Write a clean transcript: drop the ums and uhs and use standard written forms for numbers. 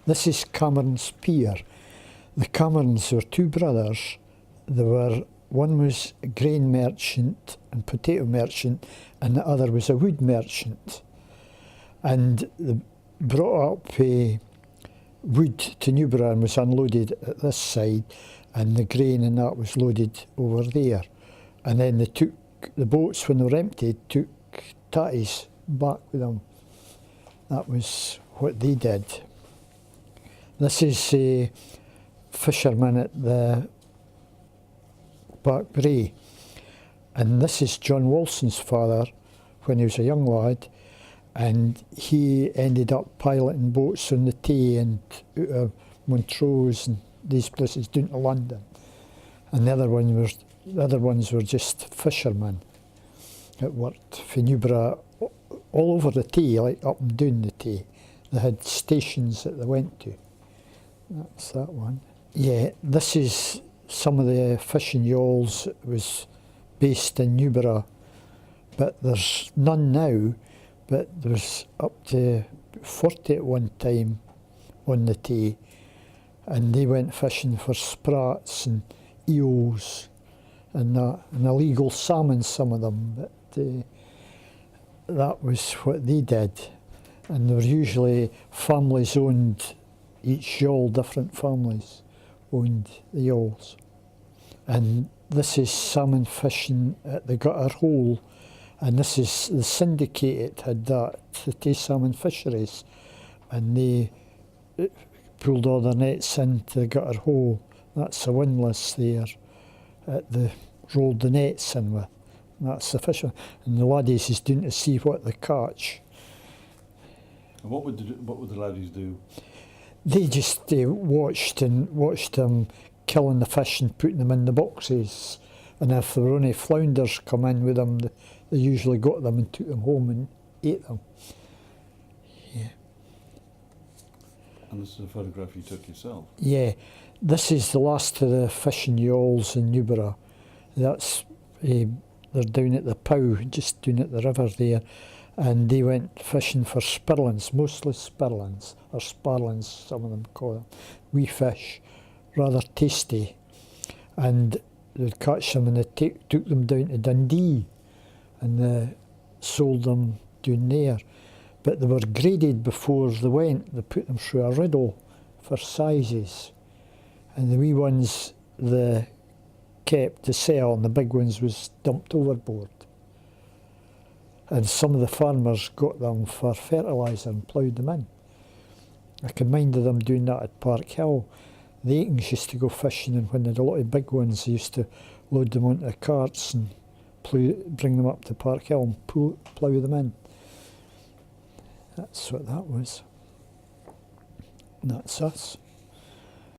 This is Cameron's Pier. The Camerons were two brothers. One was a grain merchant and potato merchant, and the other was a wood merchant. And they brought up wood to Newburgh and was unloaded at this side, and the grain and that was loaded over there. And then they took the boats, when they were empty, took tatties back with them. That was what they did. This is a fisherman at the Back Brae, and this is John Wilson's father when he was a young lad, and he ended up piloting boats on the Tay and out of Montrose and these places down to London. And the other ones were just fishermen that worked for Newburgh all over the Tay, like up and down the Tay. They had stations that they went to. That's that one. Yeah, this is some of the fishing yawls that was based in Newburgh, but there's none now, but there's up to 40 at one time on the Tay, and they went fishing for sprats and eels and that, and illegal salmon, some of them, but that was what they did. And there were usually families owned, each yawl, different families owned the yawls. And this is salmon fishing at the Gutter Hole, and this is the syndicate had that, the Tay Salmon Fisheries, and they pulled all their nets into the Gutter Hole. That's the windlass there, rolled the nets in with. And that's the fisherman. And the laddies is doing to see what they catch. And what would the laddies do? They just watched them killing the fish and putting them in the boxes. And if there were any flounders come in with them, they usually got them and took them home and ate them. Yeah. And this is a photograph you took yourself? Yeah. This is the last of the fishing yawls in Newburgh. That's, they're down at the Pow, just down at the river there. And they went fishing for spurlins, mostly spurlins, or sparlins, some of them call them. Wee fish, rather tasty. And they'd catch them and they took them down to Dundee and they sold them down there. But they were graded before they went. They put them through a riddle for sizes. And the wee ones they kept to sell, and the big ones was dumped overboard. And some of the farmers got them for fertiliser and ploughed them in. I can mind of them doing that at Park Hill. The Aikens used to go fishing, and when they had a lot of big ones, they used to load them onto the carts and bring them up to Park Hill and plough them in. That's what that was. And that's us.